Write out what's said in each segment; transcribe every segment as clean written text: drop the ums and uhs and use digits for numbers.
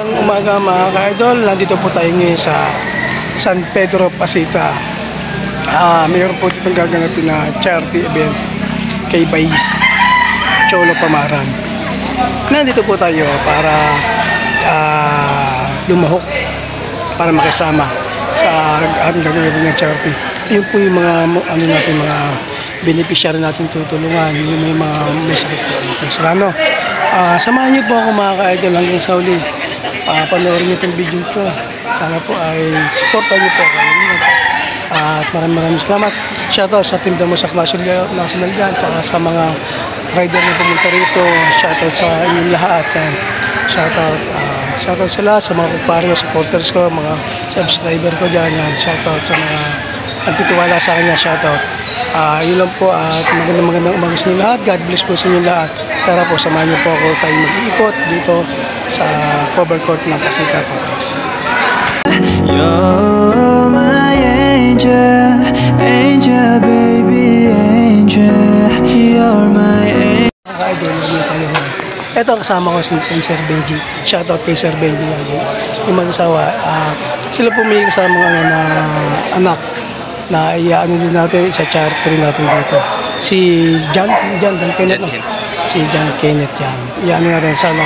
Umaga mga ka-idol, nandito po tayo ngayon sa San Pedro Pasita. Mayroon po ditong gaganapin na charity event kay Bais Cholo Pamaran. Nandito po tayo para lumahok, para makasama sa ating gaganapin ng charity. Yun po yung mga mga beneficiary natin tutulungan, yung may sakit po. Samahan niyo po ako mga ka-idol hanggang sa uli. Panoorin niyo itong video ko. Sana po ay supportan niyo po ako. At maraming salamat. Shoutout sa Team Damosak National dyan, tsaka sa mga rider na pumunta rito. Shoutout sa inyong lahat. Shoutout sa lahat, sa mga kumpare, supporters ko, mga subscriber ko dyan. Shoutout sa mga nagtitiwala sa kanya. Shoutout. Yun lang po at magandang umaga sa inyo lahat. God bless po sa inyo lahat. Tara po, samahan niyo po ako tayo mag-iikot dito sa cover court ng Pasita Paris. You're my angel, angel baby, angel. You're my angel. Ito ang kasama ko si Sir Benji. Shoutout kay Sir Benji lagi. Yung mag-asawa, sila po may kasama na anak na iyaano din natin sa charity rin natin dito. Si John Kenneth, no? Si John Kenneth yan. Iyaano natin, sana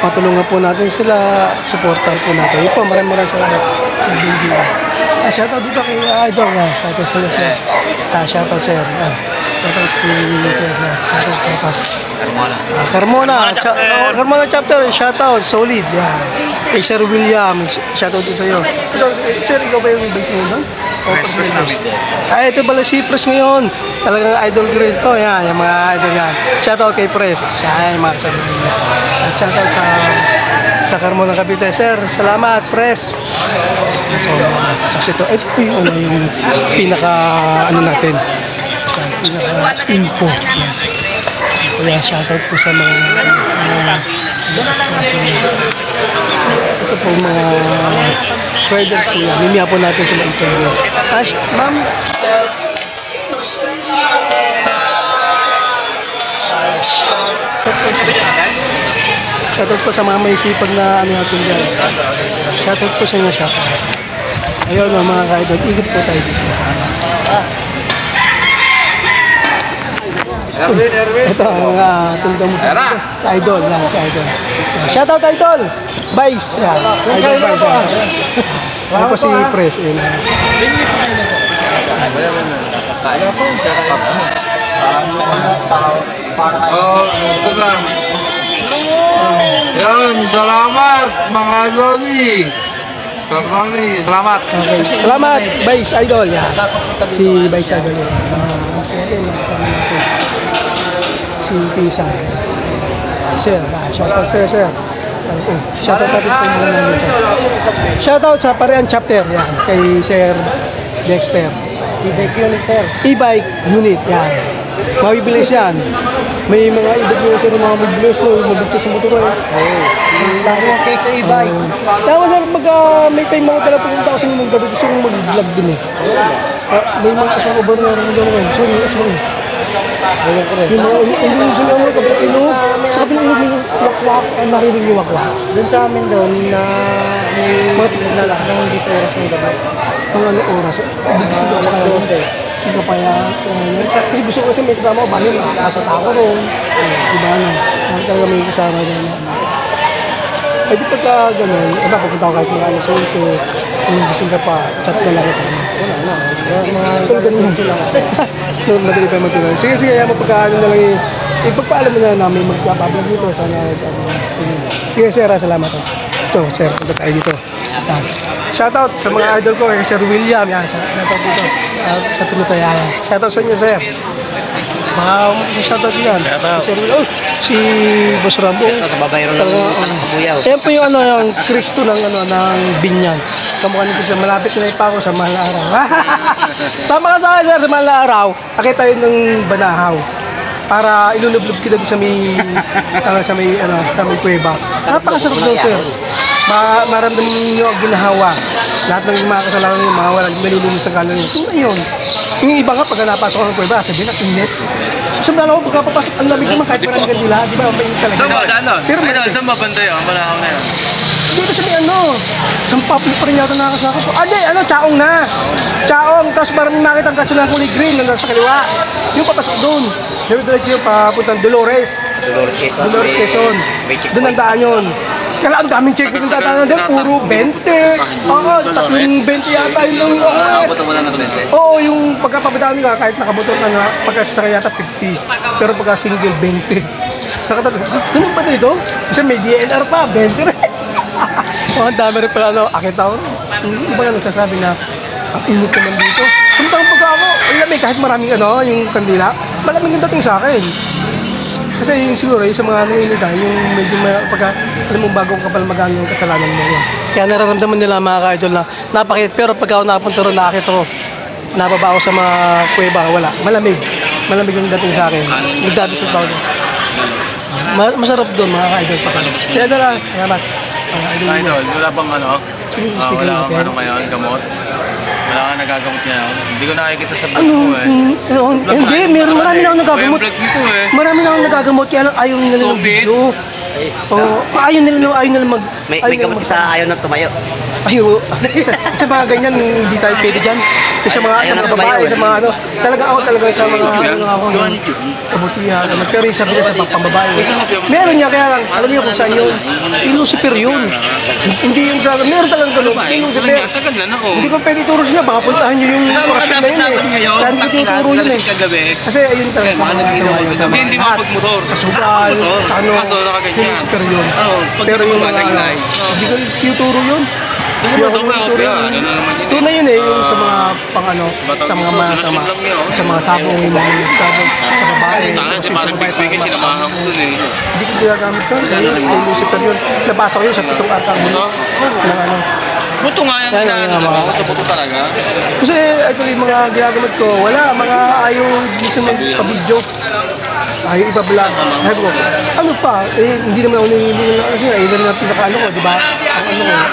matulungan po natin sila, supportan po natin. Yun po, maraming salamat sa Benji. Shoutout dito kay Idol. Shoutout sila sir. Shoutout sir. Shoutout kay sir. Shoutout. Carmona chapter, shoutout, solid. Yan. Kay Sir William, shoutout din sa'yo. Sir, ikaw ba yung base mo doon? Press namin. Ito pala si Press ngayon. Talagang idol ko rin ito. Yan, yung mga idol yan. Shoutout kay Press. Yan, yung mga kasama. Shoutout sa Carmona Cavite. Sir, salamat, Press. Kasi ito po yung pinaka natin. Pinaka info. Kaya shoutout po sa mga ito po mga rider po yan. Mimiya po natin sila interview. Ma'am, shoutout po sa mga may sipag na natin dyan. Shoutout po sa inyo, shoutout. Ayun mga ka-idol, ikot po tayo dito. Erwin. Ito ang tundang mo sa Idol. Si Idol. Shoutout Idol! Bais! Idol Bais. Ano po si Press? Yan, salamat mga Loni. Salamat. Okay. Salamat, Bais Idol. Si Bais Idol. Si Tisa. Sir, shoutout sir. Shoutout natin po muna namin ito. Shoutout sa Parean chapter. Yan. Kay Sir Dexter. E-bike unit sir. E-bike unit. Yan. Mabibilis yan. May mga e-bike sir, mga mabibilis mo. Mabigtas sa motor. Lagi ang case sa e-bike. Tapos sir, may time mga pala pupunta kasi nung gabi gusto kong mag-vlog din eh. May mga kasama ba na rin gano'n. Sorry, sorry. Yung mga illusion naman, kapag inuhog. Sabi ng inuhog yung wakwak, narinig yung wakwak. Doon sa amin doon na may naglalak ng 10 oras ng gabi. Ang ano oras? Ibig sabihin alas 12. Sige pa yan. Kasi gusto ko kasi may kasama ko, bali makakasat ako ron. Diba ano? Talaga may kasama dyan. Eh di pagka gano'n, pupunta ko kahit mga alas 11, kung gusto ka pa, chat na lang ito. Wala na. Mga ganun lang. Madali pa magtuloy. Sige, kaya mapagkaano na lang ipagpaalam mo na namin magpapablog dito. Sana, sige sir, salamat. Ito, sir, punta tayo dito. Shoutout sa mga idol ko, Sir William. Yan, shoutout dito. Sa Pinutoy. Shoutout sa inyo, sir. Shoutout yan. Sir William. Si Boss Rambo. Sa babayro ng Buyaw. Yan po yung yung Kristo ng Binyan. Kamukha nito siya, malapit na pa ako sa mahal na araw. Tama ka sa akin sir, sa mahal na araw, akit tayo ng Banahaw. Para ilulublob kita sa may sa may kuweba. Napakasarap daw sir. Maramdaman niyo ang ginahawa. Lahat ng mga kasalanan niyo, mga walang malulumis sa kanan niyo. Kung ayun, yung iba nga pag napasok ako ng kuweba, sabihin na init. Sabi na ako, pagkapapasok, ang lamig naman kahit walang gandila, di ba? May talaga. Saan ba? Pero saan ba banda yun? Ang Banahaw na yun? Dito Sampap mo pa rin yata nakasako po. Hindi, Chaong na. Chaong, tapos parang makita ang kaso ng kulay green na nasa kaliwa. Yung papasok doon. Diretso yung papuntang Dolores. Dolores Quezon. Doon ang daan yun. Kaya ang daming check yung tataanan doon, puro 20. Oo, tatlong 20 yata yun lang. Oo, yung pagkapabitaan nila, kahit nakabuto ka nga, pagkasasakay yata 50. Pero pagka single, 20. Nakatatlo, ganun pa dito? Kasi may DNR pa, 20 rin. Oh, ang dami rin pala, akit ako. Yung iba nga nagsasabi na, ang init naman dito. Samantalang pagka ako, ang lamig, kahit maraming yung kandila, malamig yung dating sa akin. Kasi yung siguro, yung sa mga nanginita, yung medyo pagka, alam mo, bago ka pala magaan yung kasalanan mo yun. Kaya nararamdaman nila mga ka-idol na napakit. Pero pagka ako nakapunta ron, nakakit ako, nababa ako sa mga kuweba, wala. Malamig. Malamig yung dating sa akin. Nagdadasal pa ako doon. Masarap doon mga ka-idol. Kaya na lang, salamat. Idol, wala bang wala kang ngayon, gamot? Wala kang nagagamot ngayon? Hindi ko nakikita sa vlog mo eh. Hindi, marami na akong nagagamot. May vlog dito eh. Marami na akong nagagamot, kaya lang ayaw nila ng video. Oo, ayaw nila mag... May gamot sa ayaw na tumayo. Ayaw, sa mga ganyan, hindi tayo pwede dyan. Sa mga babae, sa mga talaga ako sa mga kabutihan. Pero yung sabi niya sa pambabae. Meron niya, kaya lang, alam niyo kung saan yun. Yung Lucifer yun. Hindi yung sa akin, meron talagang ganun. Yung Lucifer. Hindi ko pwede ituro siya, baka puntahan niyo yung operasyon na yun eh. Saan ko tinuturo yun eh. Kasi ayun talaga sa mga Hindi makapagmotor. sa sugal, sa Kaso nakaganyan. yung Lucifer yun. Pero yung mga, hindi ko tinuturo yun. Tunay yun eh, yung sa mga sa mga masama, sa mga sabong, yung mga sabong, sa babae, Kasi parang big sinamahan ko dun eh. hindi ko ginagamit ko, yung Lucifer yun, nabasa ko yun sa pitong atang ng Buto nga yan na buto talaga. kasi ito yung mga ginagamit ko, wala, mga ayaw gusto magpa-video. Ayaw iba-vlog. Sabi ko, ano pa? Hindi naman ako nililin na, kasi ayun na pinaka-ano ko, di ba?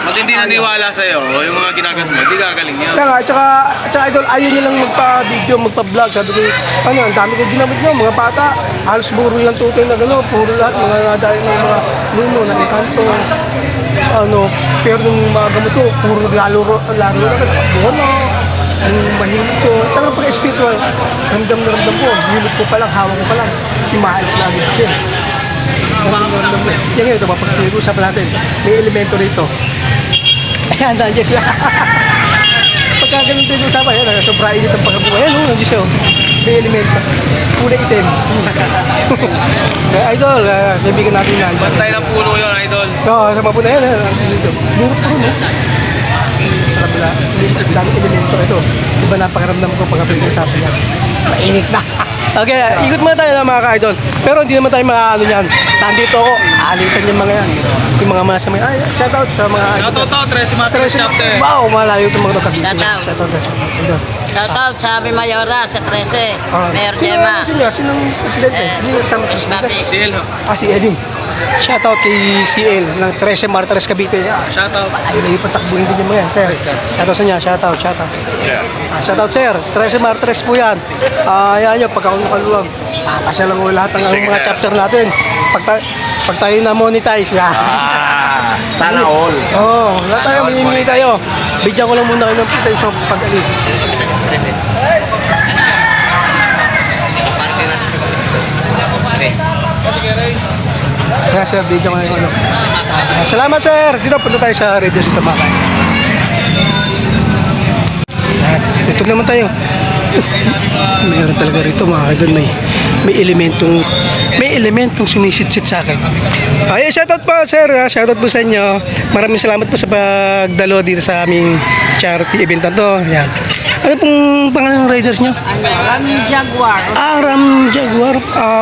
Pag hindi naniwala sa'yo, yung mga ginagamit mo, hindi gagaling yan. Kaya nga, tsaka idol, ayaw nilang magpa-video, magpa-vlog. Sabi ko, ang dami ko ginamit nyo, mga bata, halos puro lang tutoy na gano'n, puro lahat, mga dahil ng mga luno, na ikanto, pero nung mga gamot ko, puro laro na, yung mahilig ko, talagang pag-spiritual, ramdam ko, hilig ko pa lang, hawak ko pa lang, imaalis na agad siya. Ramdam na. Yan ngayon, ito, pag-usapan natin, may elemento rito. Ayan, nandiyan siya. Pagka ganun tayo usapan, yan, sobra init ang pagkabuhay. Ayan, nandiyan siya. May elemento. Kulay itim. Idol, kaibigan natin yan. Bantay ng puno yun, idol. Oo, sa mga puno yan. Murot po, no? Sa kabila, ang daming elemento ito. Diba napakaramdam ko pagka pinag-usapan yan. Mainit na. Okay, ikot muna tayo mga ka-idol. Pero hindi naman tayo mga yan. Nandito ako, alisan yung mga yan. Yung mga masama. Ay, shoutout sa mga... Shoutout, Tracy Martinez Chapter. Wow, malayo itong mga kapatid. Shoutout. Shoutout sa Abi Mayora sa 13. Mayor Gemma. Sinong presidente? Sino kasama sa presidente? Si Elho. Si Eddie. Shoutout kay CL ng 13 Martires Cavite. Shoutout. Ayun na ipatakbuhin din yung mga yan, sir. Shoutout sa niya, shoutout. Shoutout, sir. 13 Martires po yan. Yan nyo, pagka ako nakaluwag. Kasi lang ko lahat ng mga chapter natin. Pag tayo na-monetize, yan. Sana all. Oo, lahat tayo, mamimili tayo. Bigyan ko lang muna kayo ng presentation pag-alis. Kaya sir, bigyan ko na yung salamat sir! Dito, punta tayo sa radio system mga kaya. Ito naman tayo. Mayroon talaga rito mga kaibigan, may elementong sumisit-sit sa akin. Ay, shoutout po sir, shoutout po sa inyo. Maraming salamat po sa pagdalo dito sa aming charity event na to. Yan. Ano pong pangalan ng riders nyo? Ram Jaguar. Ram Jaguar.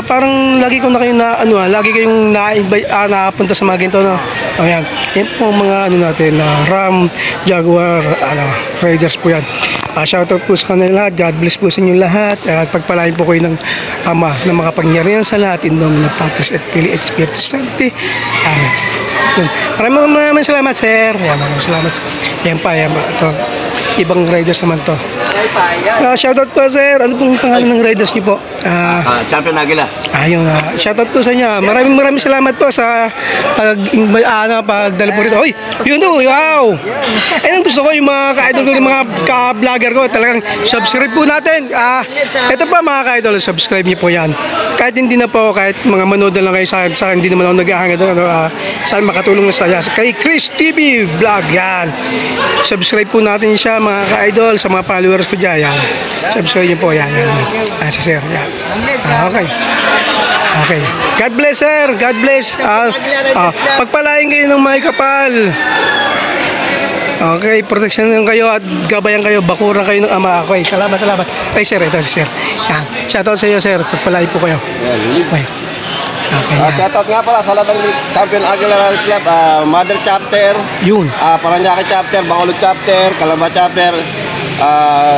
Parang lagi ko na kayo lagi kayong napunta sa mga ginto, no? Ayan. Yan po mga natin, Ram Jaguar riders po yan. Shoutout po sa kanila. God bless po sa inyo lahat. Pagpalain po kayo ng Ama na makapangyarihan sa lahat in nome ng Patris at Filii et Spiritus Sancti. Amen. Maraming salamat sir. Maraming salamat. Yan pa. Ito. Ibang riders naman to. Shoutout po sir. Ano pong pangalan ng riders niyo po? Champion Aguila. Shoutout po sa inyo. Maraming salamat po sa ano, pagdala po rito. Uy, yun o, wow! Ayun ang gusto ko, yung mga ka-idol ko, yung mga ka-vlogger ko, talagang subscribe po natin. Ito pa mga ka-idol, subscribe niyo po yan. Kahit hindi na po, kahit mga manood na lang kayo sa hindi naman ako nag-ahangad, saan makatulong na sa kay Chris TV Vlog, yan. Subscribe po natin siya mga ka-idol, sa mga followers ko dyan, yan. Subscribe niyo po, yan. Si Sir, yan. Okay. Okay. God bless, sir. God bless. Pagpalain kayo ng may kapal. Okay, protection lang kayo at gabayan kayo, bakuran kayo ng ama. Okay, salamat. Ay, sir, ito si sir. Yan. Shoutout sa iyo, sir. Pagpalain po kayo. Okay. Okay. Shoutout nga pala sa lahat ng Champion Aguila Rally Club, Mother Chapter, Yun. Paranaque Chapter, Bacolod Chapter, Calamba Chapter,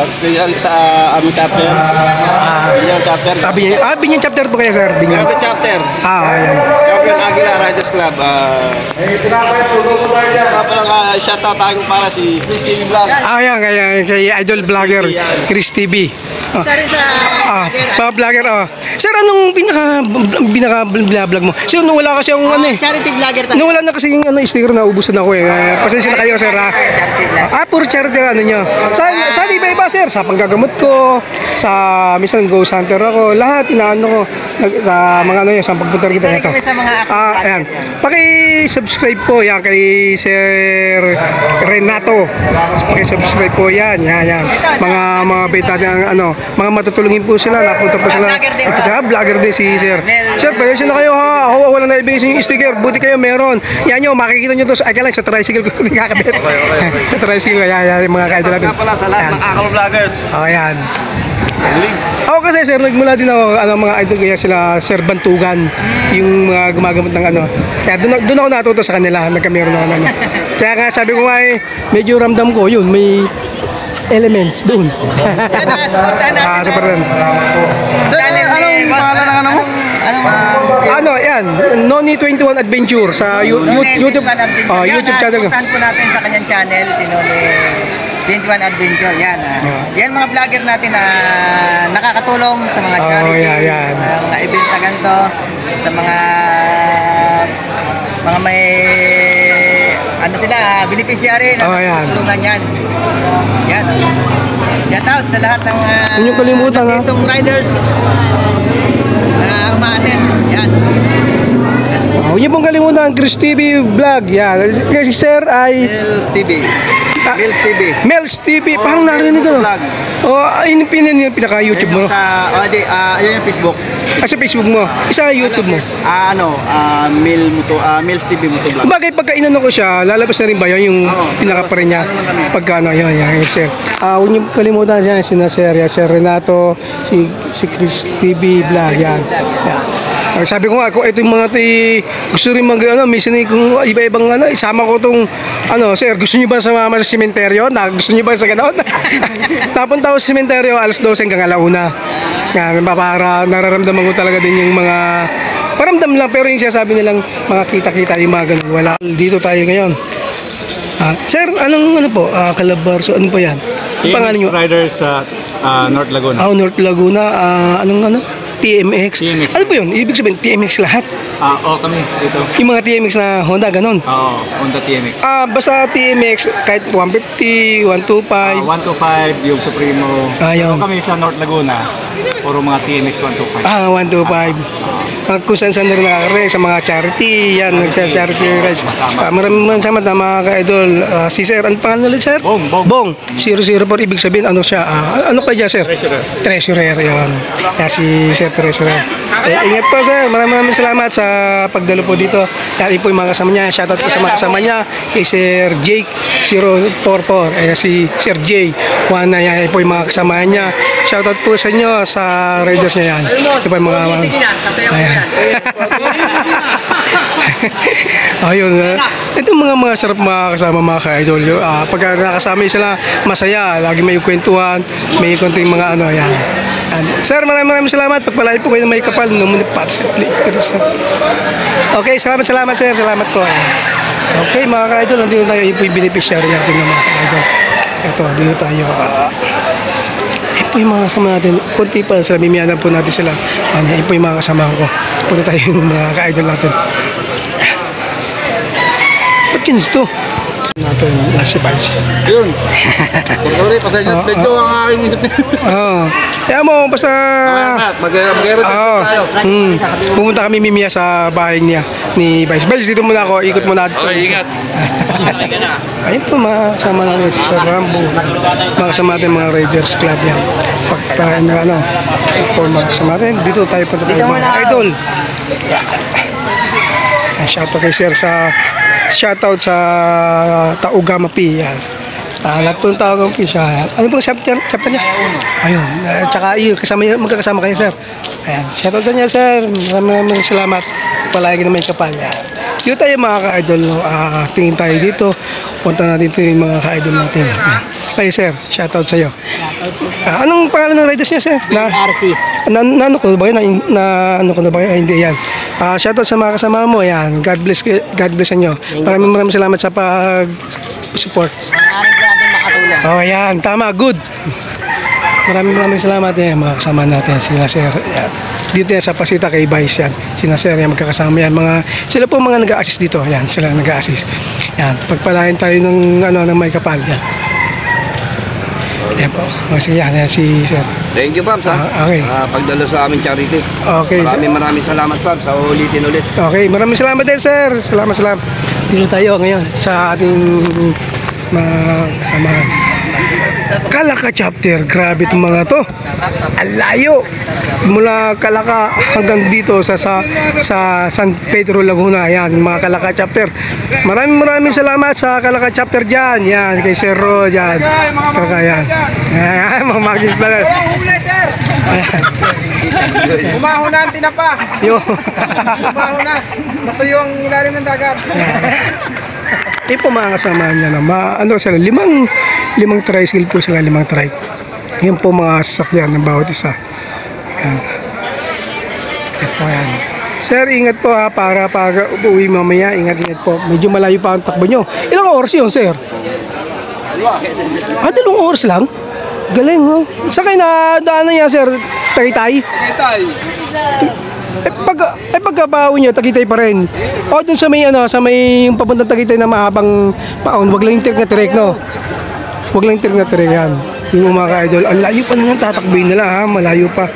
special sa aming chapter, Binyan Chapter. Binyan chapter po kayo, sir. Binyan. Mother Chapter, Ayan. Champion Aguila Riders Club. Pala shoutout tayo para si Chris TV Vlog. Ayan, kay idol vlogger, Chris TV. Pa-vlogger, Sir, anong pinaka-vlog mo? Sir, nung wala kasi ang Charity vlogger tayo. nung wala na kasi yung sticker na ubusan ako pasensya na kayo, sir, ha? Charity vlog. Puro charity ano nyo. Sa iba-iba, sir, sa panggagamot ko, sa minsan go center ako, lahat inaano ko, sa mga ano yun, sa pagpunta kita ito. Sa mga Ayan. Paki-subscribe po yan kay Sir Renato. Paki-subscribe po yan. Yan. Mga beta ng ano, mga matutulungin po sila, napunta po sila. At vlogger din si Sir. Sir, pasensya na kayo ha. Ako wala na ibigay sa yung sticker. Buti kayo meron. Yan nyo, makikita nyo to sa tricycle ko kakabit. Sa tricycle ko, yan mga kaidol natin. Pala sa lahat ng Akal Vloggers. Yan. Ako kasi sir, nagmula din ako mga idol kaya sila Sir Bantugan, yung mga gumagamot ng ano. Kaya doon ako natuto sa kanila, nagkameron ako ng ano. Kaya nga sabi ko nga medyo ramdam ko yun, may elements doon. Supportan. Anong pangalan ng ano mo? Yan, Noni 21 Adventure sa YouTube YouTube channel ko. Puntahan po natin sa kanyang channel, si Noni 21 Adventure. Yan. Yan mga vlogger natin na nakakatulong sa mga charity, yan. mga event na ganito, sa mga may ano sila, beneficiary na tulungan yan. Yan. Shout out sa lahat ng yung kalimutan ditong riders na umaattend. Yan. Huwag niyo pong kalimutan, Chris TV Vlog. Yan. Kasi sir ay Mills TV. Mills TV. Mel's TV. Parang narinig ko. Yun yung pinaka-YouTube mo. Yun yung Facebook. Sa Facebook mo. Isa YouTube mo. Mills TV Motovlog. Bagay pagka inano ko siya, lalabas na rin ba yun yung pinaka-pa rin niya? Pagka yun, sir. Huwag niyo kalimutan siya, Sir Renato, si Chris TV Vlog. Yan. Sabi ko nga, kung ito yung mga gusto rin minsan kung iba-ibang isama ko itong, sir, gusto niyo ba sumama sa sementeryo? Gusto niyo ba sa gano'n? Napunta ako sa sementeryo, alas 12 hanggang alauna. Para nararamdaman ko talaga din yung mga, paramdam lang, pero yung sinasabi nilang mga kita-kita, yung mga ganun, wala. Dito tayo ngayon. Sir, anong po? Calabarzon, ano po yan? Pangalan niyo? Riders sa North Laguna. North Laguna, TMX. Ano po yun? Ibig sabihin, TMX lahat? Kami dito. Yung mga TMX na Honda, ganon? Honda TMX. Basta TMX, kahit 150, 125. 125, yung Supremo. Yun. Kami sa North Laguna, puro mga TMX 125. 125. Kung saan na rin nakakare, sa mga charity, yan, charity rides. Maraming salamat na mga ka-idol. Si Sir, ano pangalan ulit, Sir? Bong. 004, ibig sabihin, ano siya? Ano kaya, Sir? Treasurer, yun. Si Sir Treasurer. Ingat po, Sir. Maraming salamat sa pagdalo po dito. Yan po yung mga kasama niya. Shoutout po sa mga kasama niya. Kay Sir Jake 044. Si Sir J. Juan na yan po yung mga kasama niya. Shoutout po sa inyo sa riders niya yan. Ito po yung mga ayan. Ayun. Ito mga sarap mga kasama mga ka-idol. Pagka nakasama sila, masaya. Lagi may kwentuhan, may konting mga yan. Sir, maraming salamat. Pagpalay po kayo ng may kapal. Okay, salamat sir. Salamat po. Okay, mga ka-idol, nandito tayo. Ito yung beneficiary natin ng mga ka-idol. Ito, dito tayo. Ito yung mga kasama natin. Kunti pa sila, mimiyanan po natin sila. Ito yung mga kasama ko. Punta tayo yung mga ka-idol natin. Ba't ganito? Natin si Vice. Yun. Sorry, pasensya. Medyo ang aking isip. Oo. Kaya mo, basta... Mag-meron Oo. tayo. Pumunta kami mimiya sa bahay niya ni Vice. Vice, dito muna ako. Ikot muna dito. Okay, ingat. Ayun po, mga kasama natin si Sir Rambo. Mga kasama natin mga Raiders Club yan. Pagkain na po mga kasama natin. Dito tayo punta tayo mga idol. Shoutout kay Sir sa... Shoutout sa Taugama P. Yan. Lahat po ng Taugama P siya. Ano pong chapter niya? Ayun. Tsaka yun, magkakasama kayo, Sir. Ayan. Shoutout sa niya, Sir. Maraming salamat. Palagi naman yung kapal. Yan. Dito tayo mga ka-idol. Tingin tayo dito. Punta natin ito yung mga ka-idol natin. Ay, Sir. Shoutout sa iyo. Anong pangalan ng riders niya, Sir? RC. Ano ko ba yun? Ano ko na ba yun? Hindi, yan. Shoutout sa mga kasama mo. Yan. God bless sa inyo. Maraming salamat sa pag-support. Maraming grabe makatulong. Oh, yan. Tama. Good. Maraming salamat mga kasama natin. Sila Sir. Yan. Dito yan sa Pasita kay Vice yan. Sila Sir yan magkakasama yan. Sila po mga nag-a-assist dito. Yan. Sila nag-a-assist. Yan. Pagpalain tayo ng may kapal. Yan. Yan po. Sige yan. Yan si Sir. Thank you, Pams, ha? Okay. Pagdalo sa aming charity. Okay. Maraming salamat, Pams, sa ulitin ulit. Okay, maraming salamat din, Sir. Salamat. Dito tayo ngayon sa ating mga kasamahan. Kalaka chapter. Grabe itong mga to. Ang layo. Mula Kalaka hanggang dito sa San Pedro Laguna. Yan, mga Kalaka chapter. Maraming salamat sa Kalaka chapter dyan. Yan, kay Sir Ro dyan. Kalaka yan. Ayan, mga magis na lang. Umahon na ang tinapa. Yo. Umahon na. Natuyo ang ilalim ng dagat. Po mga kasama niya na sila, limang tricycle po sila, 5 trike. Yan po mga sasakyan ng bawat isa. Yan. Yan po yan. Sir, ingat po ha, para pag uuwi mamaya, ingat po. Medyo malayo pa ang takbo nyo. Ilang oras yun, Sir? 2 oras lang? Galing, oh. Saan kayo na daanan niya, Sir? Tagaytay? Pagkabawi nyo, Tagaytay pa rin. O dun sa may yung papuntang Tagaytay na mahabang paon, wag lang yung tirik na tirik, no? Wag lang yung tirik na tirik yan. Yung mga ka-idol, ang layo pa na tatakbuhin nila, ha? Malayo pa.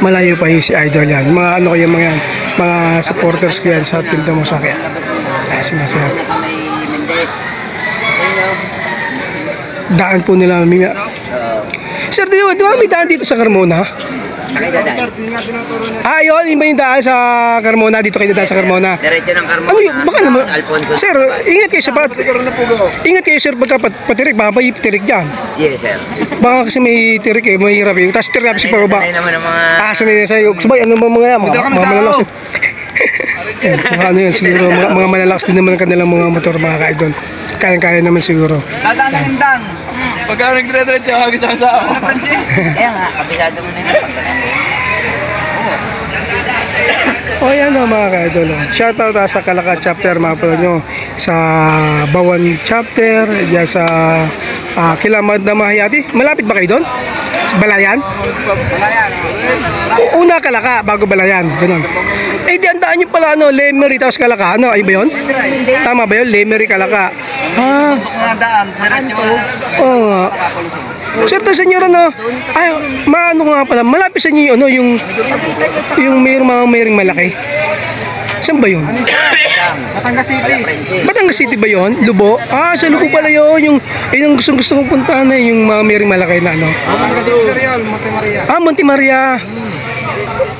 Malayo pa yung si idol yan. Mga kayo mga supporters ko yan sa Tilda Mosaki. Ay, sinasaya. Daan po nila mamaya. Sir, di ba may daan dito sa Carmona? Yun ba yung daan sa Carmona? Dito kayo daan sa Carmona? Diretso ng Carmona. Ano yun? Baka naman. Alfonso. Sir, ingat kayo ingat kayo, Sir, pagka patirik. Baka may tirik dyan. Yes, sir. Baka kasi may tirik may hirap yung. Tapos tirik kasi pababa. Sanay naman ang mga... Sanay na sa'yo. Sabay, ano mga yan? Mga malalakas. Mga ano yan, siguro. Mga malalakas din naman ang kanilang mga motor, mga ka-idol. Kaya naman siguro. Dadaan ng indang. Pagka nagdire-diretso, hagis ang sao. Kaya nga, kabisado mo na yun. O yan mga ka-idol. Shoutout sa Kalaka chapter, mga pala nyo. Sa Bawan chapter, dyan sa Kilamad na Mahayati. Malapit ba kayo doon? Sa Balayan? Una Kalaka, bago Balayan. Ganun. Di andaan nyo pala, Lemery, tapos Kalaka. Ay ba yun? Tama ba yun? Lemery, Kalaka. Mga daan, diretso. Oo nga. Sir, to senyor, maano nga pala, malapit sa inyo, yung mayroong malaki. Saan ba yun? Batangas City. Batangas City ba yun? Lubo? Sa Lubo pala yun. Yung gusto kong puntahan yung mga mayroong malaki na, Batangas City, sir, yun. Monte Maria. Monte Maria.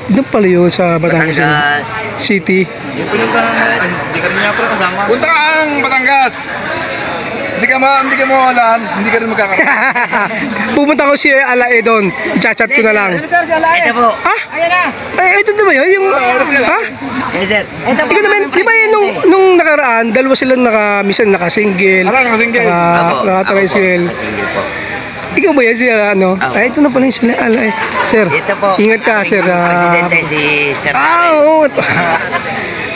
Doon pala yun sa Batangas City. Yung pinunta hindi ka rin niya pala kasama. Punta ka ang Batangas! Hindi ka mo alam, hindi ka rin magkakaroon. Pupunta ko si Alae doon. I-chat ko na lang. Sir, si Alain. Ito po. Ayan na. Ito na ba yun? Yung, Yes, sir. Ito po. Ikaw naman, di ba yun nung nakaraan, dalawa silang minsan naka-single. Naka-single. Naka-tricycle. Ikaw ba yan si ito na pala yung sila Alae. Sir, Ito po. ingat ka, Sir. Presidente si Sir. Oo.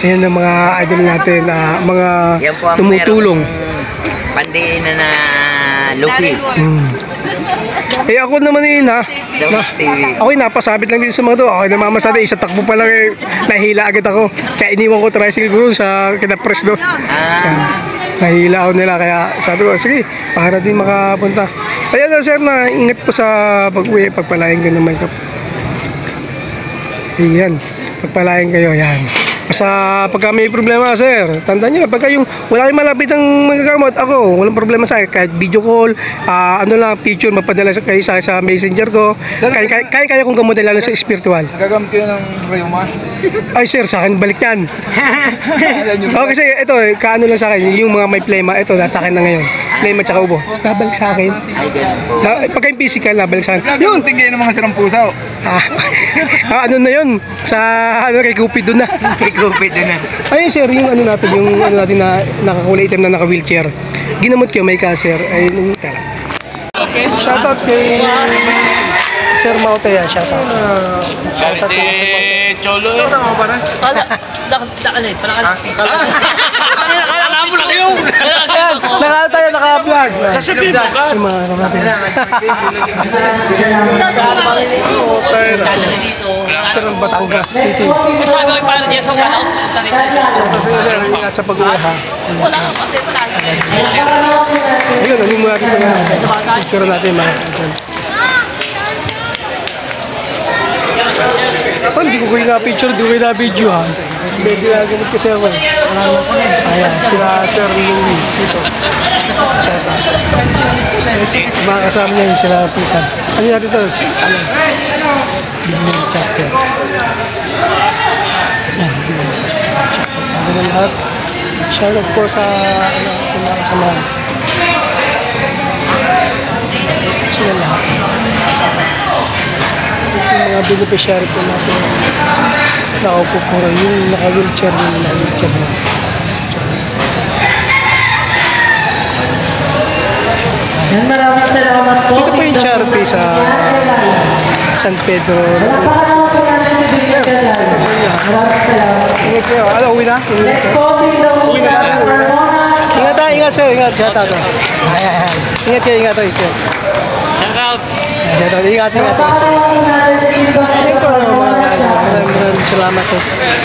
Ayan ang mga idol natin, mga Yan po ang tumutulong. pandiin na Lucky. Eh ako naman yun ha. Ako'y napasabit lang din sa mga to. Ako'y namamasada. Isa takbo pa lang eh. Nahila agad ako. Kaya iniwan ko tricycle ko rin sa kinapres do. Yan. Nahila ako nila. Kaya sabi ko, sige, para din makapunta. Ayan na sir, na ingat po sa pag-uwi. Pagpalain ko naman ko. Ayan. Pagpalain kayo. Yan. Basta pagka may problema sir, tandaan nyo, pagka yung wala kayong malapit ang magagamot, ako, walang problema sa akin, kahit video call, ano lang, picture, mapadala kayo sa messenger ko, kaya kong gamutin lalo sa spiritual. Nagagamit kayo ng Rayuma? Ay sir, sa akin balik yan. Kasi ito, kaano lang sa akin, yung mga may plema, ito, nasa akin na ngayon. Plema tsaka ubo, nabalik sa akin. Pagka yung physical, nabalik sa akin. Yun, tingin ng mga sirang pusaw. Ano na yun, sa ano, kay Cupid doon na. Kupit din na. Ayun sir, yung ano natin na nakakulay item na naka-wheelchair. Ginamot ko, may cancer. Ay, tara. Okay, shoutout kay Sir Mautaya, shoutout. Shoutout kay Sir Mautaya. Cholo. Naka-vlog. Sasabihin mo ka. Yung mga kapatid. Sir ng Batangas City. Sabi ko para diyan sa wala. Ingat sa pag-uwi ha. Wala ka kasi wala. Ayun, ano muna natin mga picture natin mga kapatid. Hindi ko kayo na-picture, hindi ko kayo na-video ha. Hindi na ganit kasi ako eh. Ayan, sila Sir Luis ito. Mga kasama niya yung sila Pisan. Ano natin ito? Ano? Bigyan chapter. Ayan, bigyan chapter. Sabi na lahat. Shoutout po sa mga kasamahan. Sila lahat. Yung mga beneficiary po natin nakaupo po rin yung naka-wheelchair mo. Maraming salamat po. Ito po yung charity sa San Pedro. Maraming salamat. Ingat kayo. Ano, uwi na? Next po, Uwi na natin. Ingat tayo, ingat sir. Ingat, shout out. Ayan. Ingat kayo, ingat tayo sir. Shout out. Shout out. Ingat, ingat. Ayun po, maraming salamat sa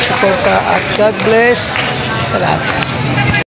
support at God bless sa lahat.